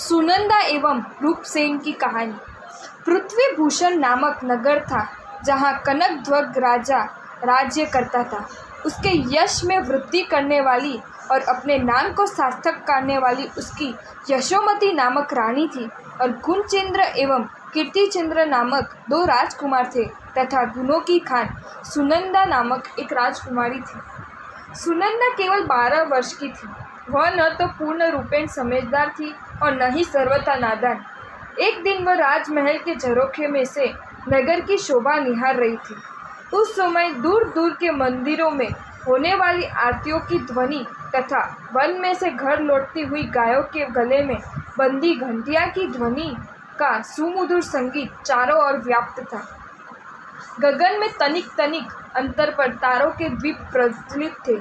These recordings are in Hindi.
सुनंदा एवं रूपसेन की कहानी। पृथ्वी भूषण नामक नगर था जहाँ कनकध्वज राजा राज्य करता था। उसके यश में वृद्धि करने वाली और अपने नाम को सार्थक करने वाली उसकी यशोमती नामक रानी थी और गुणचंद्र एवं कीर्तिचंद्र नामक दो राजकुमार थे तथा गुणों की खान सुनंदा नामक एक राजकुमारी थी। सुनंदा केवल 12 वर्ष की थी। वह न तो पूर्ण रूपेण समझदार थी और न ही सर्वथा नादान। एक दिन वह राजमहल के झरोखे में से नगर की शोभा निहार रही थी। उस समय दूर दूर के मंदिरों में होने वाली आरतियों की ध्वनि तथा वन में से घर लौटती हुई गायों के गले में बंदी घंटिया की ध्वनि का सुमधुर संगीत चारों ओर व्याप्त था। गगन में तनिक तनिक अंतर पर तारों के द्वीप प्रज्वलित थे।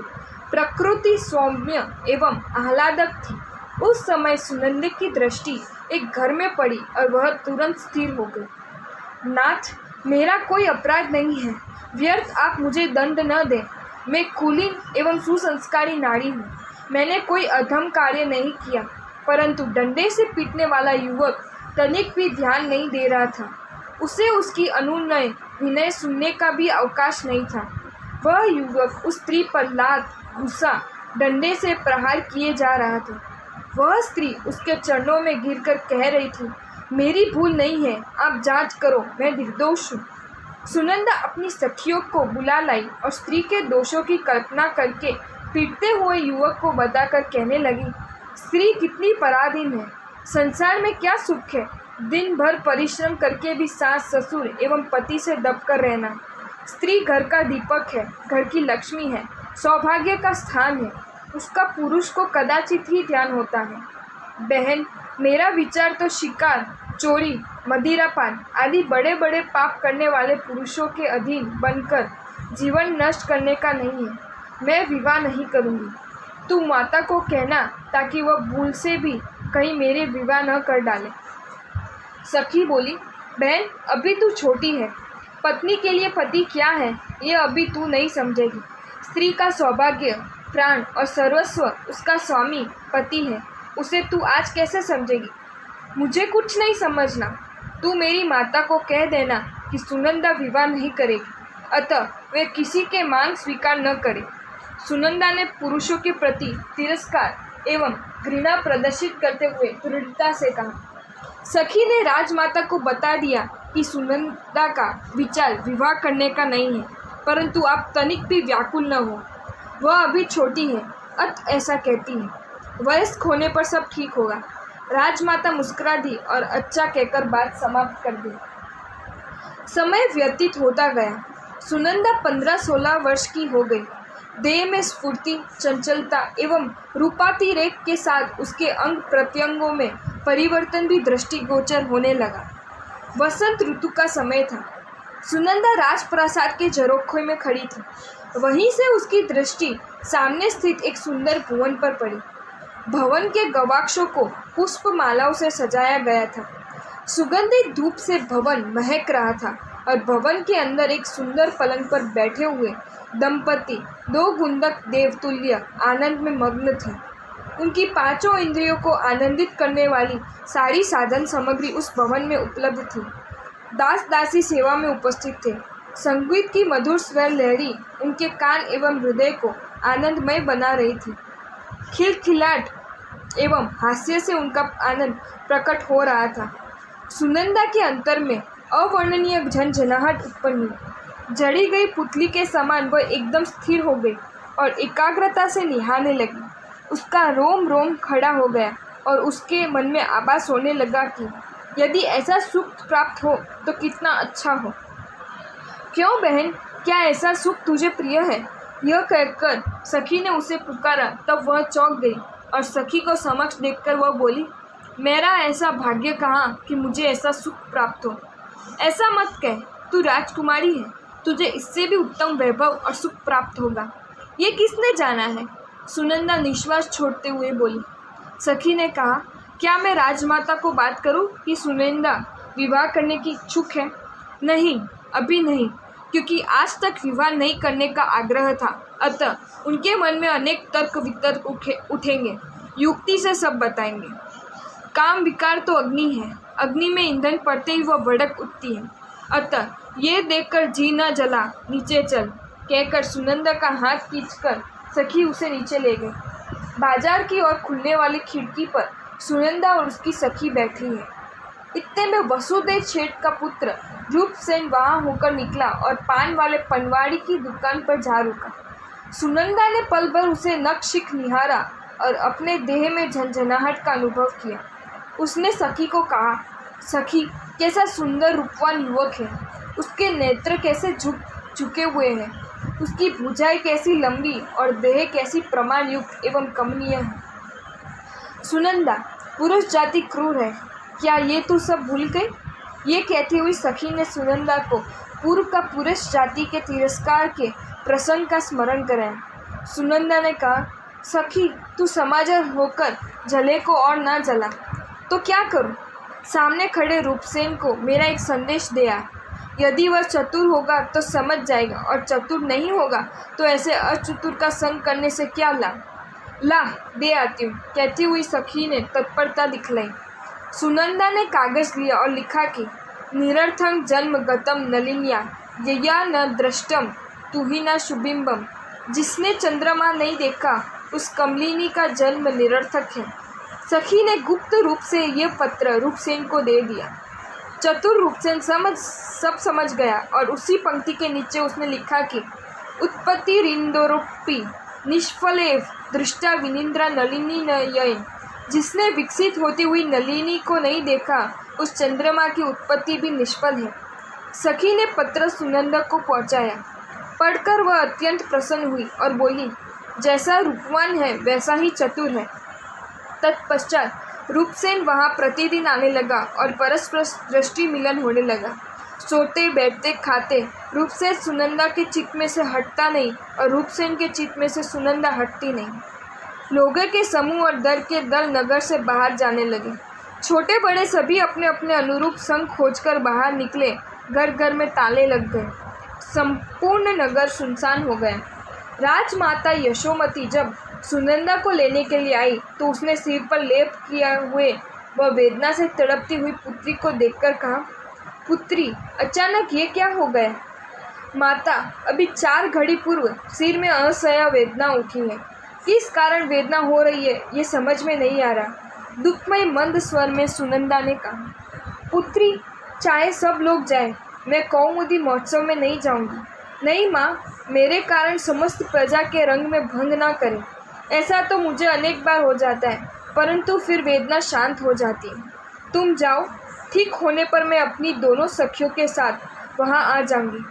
प्रकृति सौम्य एवं आह्लादक थी। उस समय सुनंदा की दृष्टि एक घर में पड़ी और वह तुरंत स्थिर हो गई। नाथ, मेरा कोई अपराध नहीं है, व्यर्थ आप मुझे दंड न दें। मैं कुलीन एवं सुसंस्कारी नारी हूँ। मैंने कोई अधम कार्य नहीं किया, परंतु डंडे से पीटने वाला युवक तनिक भी ध्यान नहीं दे रहा था। उसे उसकी अनुनय विनय सुनने का भी अवकाश नहीं था। वह युवक उस स्त्री पर लात, घूसा, डंडे से प्रहार किए जा रहा था। वह स्त्री उसके चरणों में गिरकर कह रही थी, मेरी भूल नहीं है, आप जांच करो, मैं निर्दोष हूँ। सुनंदा अपनी सखियों को बुला लाई और स्त्री के दोषों की कल्पना करके पीटते हुए युवक को बताकर कहने लगी, स्त्री कितनी पराधीन है, संसार में क्या सुख है। दिन भर परिश्रम करके भी सास, ससुर एवं पति से दबकर रहना। स्त्री घर का दीपक है, घर की लक्ष्मी है, सौभाग्य का स्थान है। उसका पुरुष को कदाचित ही ध्यान होता है। बहन, मेरा विचार तो शिकार, चोरी, मदिरापान आदि बड़े बड़े पाप करने वाले पुरुषों के अधीन बनकर जीवन नष्ट करने का नहीं है। मैं विवाह नहीं करूँगी। तू माता को कहना ताकि वह भूल से भी कहीं मेरे विवाह न कर डाले। सखी बोली, बहन, अभी तू छोटी है। पत्नी के लिए पति क्या है ये अभी तू नहीं समझेगी। स्त्री का सौभाग्य, प्राण और सर्वस्व उसका स्वामी पति है। उसे तू आज कैसे समझेगी। मुझे कुछ नहीं समझना। तू मेरी माता को कह देना कि सुनंदा विवाह नहीं करेगी, अतः वे किसी के मांग स्वीकार न करे। सुनंदा ने पुरुषों के प्रति तिरस्कार एवं घृणा प्रदर्शित करते हुए दृढ़ता से कहा। सखी ने राजमाता को बता दिया कि सुनंदा का विचार विवाह करने का नहीं है, परंतु आप तनिक भी व्याकुल न हो। वह अभी छोटी है, अत ऐसा कहती है। वयस्क होने पर सब ठीक होगा। राजमाता मुस्कुरा दी और अच्छा कहकर बात समाप्त कर दी। समय व्यतीत होता गया। सुनंदा 15-16 वर्ष की हो गई। देह में स्फूर्ति, चंचलता एवं रूपातिरेक के साथ उसके अंग प्रत्यंगों में परिवर्तन भी दृष्टिगोचर होने लगा। वसंत ऋतु का समय था। सुनंदा राजप्रासाद के झरोखे में खड़ी थी। वहीं से उसकी दृष्टि सामने स्थित एक सुंदर भवन पर पड़ी। भवन के गवाक्षों को पुष्प मालाओं से सजाया गया था। सुगंधित धूप से भवन महक रहा था और भवन के अंदर एक सुंदर पलंग पर बैठे हुए दंपति दो गुंदक देवतुल्य आनंद में मग्न थे। उनकी पांचों इंद्रियों को आनंदित करने वाली सारी साधन सामग्री उस भवन में उपलब्ध थी। दास दासी सेवा में उपस्थित थे। संगीत की मधुर स्वर लहरी उनके कान एवं हृदय को आनंदमय बना रही थी। खिलखिलाहट एवं हास्य से उनका आनंद प्रकट हो रहा था। सुनंदा के अंतर में अवर्णनीय झंझनाहट उत्पन्न हुई। जड़ी गई पुतली के समान वह एकदम स्थिर हो गई और एकाग्रता से निहारने लगी। उसका रोम रोम खड़ा हो गया और उसके मन में आभास होने लगा कि यदि ऐसा सुख प्राप्त हो तो कितना अच्छा हो। क्यों बहन, क्या ऐसा सुख तुझे प्रिय है। यह कहकर सखी ने उसे पुकारा। तब वह चौंक गई और सखी को समक्ष देखकर वह बोली, मेरा ऐसा भाग्य कहाँ कि मुझे ऐसा सुख प्राप्त हो। ऐसा मत कह, तू राजकुमारी है, तुझे इससे भी उत्तम वैभव और सुख प्राप्त होगा। ये किसने जाना है। सुनंदा निश्वास छोड़ते हुए बोली। सखी ने कहा, क्या मैं राजमाता को बात करूं कि सुनंदा विवाह करने की इच्छुक है। नहीं, अभी नहीं, क्योंकि आज तक विवाह नहीं करने का आग्रह था, अतः उनके मन में अनेक तर्क वितर्क उठेंगे, युक्ति से सब बताएंगे। काम विकार तो अग्नि है, अग्नि में ईंधन पड़ते ही वह भड़क उठती है। अतः ये देखकर जी न जला, नीचे चल कहकर सुनंदा का हाथ खींचकर सखी उसे नीचे ले गई। बाजार की ओर खुलने वाली खिड़की पर सुनंदा और उसकी सखी बैठी है। इतने में वसुदेव शेठ का पुत्र रूपसेन वहां होकर निकला और पान वाले पनवाड़ी की दुकान पर जा रुका। सुनंदा ने पल भर उसे नक्शिक निहारा और अपने देह में झंझनाहट का अनुभव किया। उसने सखी को कहा, सखी, कैसा सुंदर रूपवान युवक है, उसके नेत्र कैसे झुके हुए हैं, उसकी भुजाएं कैसी लंबी और देह कैसी प्रमाण युक्त एवं कमनीय है। सुनंदा, पुरुष जाति क्रूर है, क्या ये तू सब भूल गई? ये कहती हुई सखी ने सुनंदा को पूर्व का पुरुष जाति के तिरस्कार के प्रसंग का स्मरण कराया। सुनंदा ने कहा, सखी, तू समाजर होकर जले को और ना जला तो क्या करूं? सामने खड़े रूपसेन को मेरा एक संदेश दे आ। यदि वह चतुर होगा तो समझ जाएगा और चतुर नहीं होगा तो ऐसे अचतुर का संग करने से क्या लाभ। ला दे आती हूँ, कहती हुई सखी ने तत्परता दिखलाई। सुनंदा ने कागज लिया और लिखा कि निरर्थं जन्म गतम नलिन्या यया न दृष्टम तू ही न शुभिम्बम। जिसने चंद्रमा नहीं देखा उस कमलिनी का जन्म निरर्थक है। सखी ने गुप्त रूप से यह पत्र रूपसेन को दे दिया। चतुर रूपसेन सब समझ गया और उसी पंक्ति के नीचे उसने लिखा कि उत्पत्ति रिंदोरोपी निष्फलेव दृष्टा विनिंद्रा नलिनी नयन। जिसने विकसित होती हुई नलिनी को नहीं देखा उस चंद्रमा की उत्पत्ति भी निष्फल है। सखी ने पत्र सुनंदा को पहुंचाया। पढ़कर वह अत्यंत प्रसन्न हुई और बोली, जैसा रूपवान है वैसा ही चतुर है। तत्पश्चात रूपसेन वहां प्रतिदिन आने लगा और परस्पर दृष्टि मिलन होने लगा। सोते बैठते खाते रूपसेन सुनंदा के चित्त में से हटता नहीं और रूपसेन के चित्त में से सुनंदा हटती नहीं। लोगों के समूह और दल के दल नगर से बाहर जाने लगे। छोटे बड़े सभी अपने अपने अनुरूप संग खोजकर बाहर निकले। घर घर में ताले लग गए। संपूर्ण नगर सुनसान हो गया। राजमाता यशोमती जब सुनंदा को लेने के लिए आई तो उसने सिर पर लेप किया हुए वह वेदना से तड़पती हुई पुत्री को देखकर कहा, पुत्री, अचानक ये क्या हो गया? माता, अभी 4 घड़ी पूर्व सिर में असह्य वेदना उठी है। किस कारण वेदना हो रही है ये समझ में नहीं आ रहा। दुखमय मंद स्वर में सुनंदा ने कहा, पुत्री, चाहे सब लोग जाएं, मैं कौमुदी महोत्सव में नहीं जाऊंगी। नहीं माँ, मेरे कारण समस्त प्रजा के रंग में भंग ना करें। ऐसा तो मुझे अनेक बार हो जाता है, परंतु फिर वेदना शांत हो जाती है। तुम जाओ, ठीक होने पर मैं अपनी दोनों सखियों के साथ वहाँ आ जाऊंगी।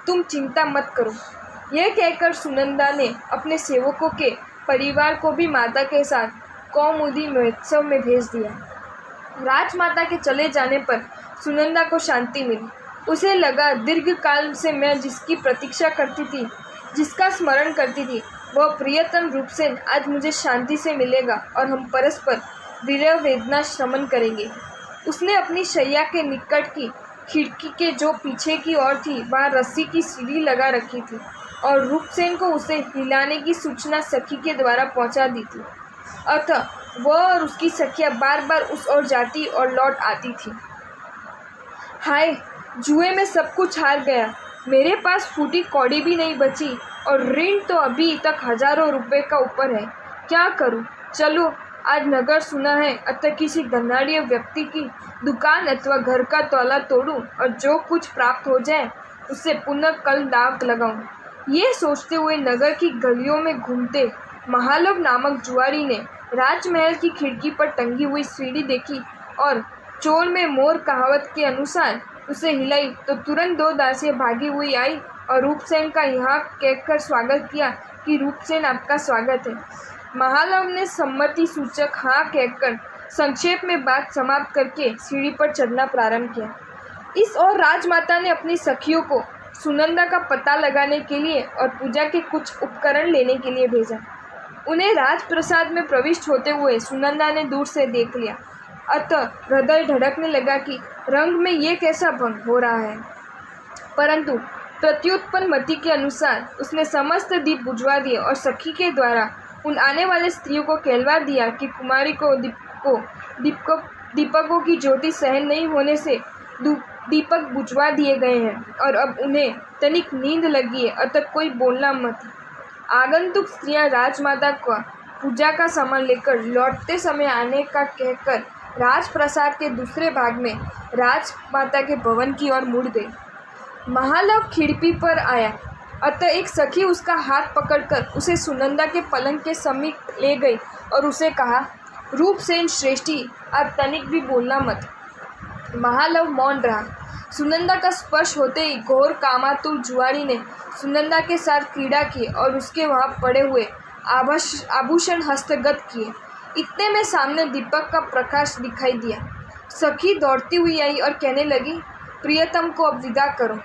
तुम चिंता मत करो। यह कहकर सुनंदा ने अपने सेवकों के परिवार को भी माता के साथ कौमुदी महोत्सव में भेज दिया। राजमाता के चले जाने पर सुनंदा को शांति मिली। उसे लगा, दीर्घ काल से मैं जिसकी प्रतीक्षा करती थी, जिसका स्मरण करती थी, वह प्रियतम रूपसेन आज मुझे शांति से मिलेगा और हम परस्पर विरह वेदना शमन करेंगे। उसने अपनी शैया के निकट की खिड़की के जो पीछे की ओर थी वहाँ रस्सी की सीढ़ी लगा रखी थी और रूपसेन को उसे हिलाने की सूचना सखी के द्वारा पहुँचा दी थी। अतः वह और उसकी सखियाँ बार बार उस ओर जाती और लौट आती थी। हाय, जुए में सब कुछ हार गया। मेरे पास फूटी कौड़ी भी नहीं बची और ऋण तो अभी तक हजारों रुपए का ऊपर है। क्या करूं? चलो, आज नगर सुना है, अतः किसी धनाढ़ व्यक्ति की दुकान अथवा घर का तौला तोड़ूं और जो कुछ प्राप्त हो जाए उससे पुनः कल दाव लगाऊं। ये सोचते हुए नगर की गलियों में घूमते महालोभ नामक जुआरी ने राजमहल की खिड़की पर टंगी हुई सीढ़ी देखी और चोर में मोर कहावत के अनुसार उसे हिलाई तो तुरंत 2 दासियां भागी हुई आई और रूपसेन का यहाँ कहकर स्वागत किया कि रूपसेन, आपका स्वागत है। महालव ने सम्मति सूचक हाँ कहकर संक्षेप में बात समाप्त करके सीढ़ी पर चढ़ना प्रारंभ किया। इस ओर राजमाता ने अपनी सखियों को सुनंदा का पता लगाने के लिए और पूजा के कुछ उपकरण लेने के लिए भेजा। उन्हें राजप्रसाद में प्रविष्ट होते हुए सुनंदा ने दूर से देख लिया। अतः हृदय धड़कने लगा कि रंग में ये कैसा भंग हो रहा है। परंतु प्रत्युत्पन्न मति के अनुसार उसने समस्त दीप बुझवा दिए और सखी के द्वारा उन आने वाले स्त्रियों को कहलवा दिया कि कुमारी को दीप को दीपकों की ज्योति सहन नहीं होने से दीपक बुझवा दिए गए हैं और अब उन्हें तनिक नींद लगी है, अतः कोई बोलना मत। आगंतुक स्त्रियां राजमाता का पूजा का सामान लेकर लौटते समय आने का कहकर राजप्रसाद के दूसरे भाग में राजमाता के भवन की ओर मुड़ गई। महालव खिड़की पर आया, अतः एक सखी उसका हाथ पकड़कर उसे सुनंदा के पलंग के समीप ले गई और उसे कहा, रूपसेन श्रेष्ठी, आप तनिक भी बोलना मत। महालव मौन रहा। सुनंदा का स्पर्श होते ही घोर कामातुर जुआरी ने सुनंदा के साथ क्रीड़ा की और उसके वहाँ पड़े हुए आभूषण हस्तगत किए। इतने में सामने दीपक का प्रकाश दिखाई दिया। सखी दौड़ती हुई आई और कहने लगी, प्रियतम को अब विदा करो।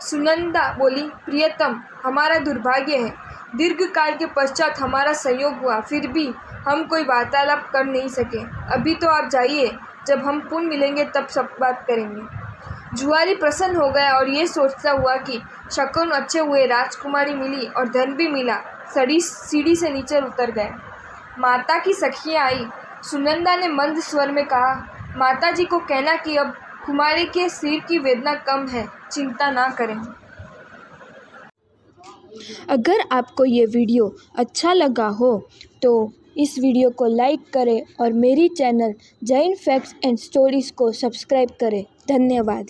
सुनंदा बोली, प्रियतम, हमारा दुर्भाग्य है, दीर्घ काल के पश्चात हमारा संयोग हुआ, फिर भी हम कोई वार्तालाप कर नहीं सके। अभी तो आप जाइए, जब हम पुनः मिलेंगे तब सब बात करेंगे। जुआरी प्रसन्न हो गया और ये सोचता हुआ कि शकुन अच्छे हुए, राजकुमारी मिली और धन भी मिला, सीढ़ी से नीचे उतर गए। माता की सखियाँ आई। सुनंदा ने मंद स्वर में कहा, माता जी को कहना कि अब कुमारी के सिर की वेदना कम है, चिंता ना करें। अगर आपको ये वीडियो अच्छा लगा हो तो इस वीडियो को लाइक करें और मेरी channel Jain facts and stories को सब्सक्राइब करें। धन्यवाद।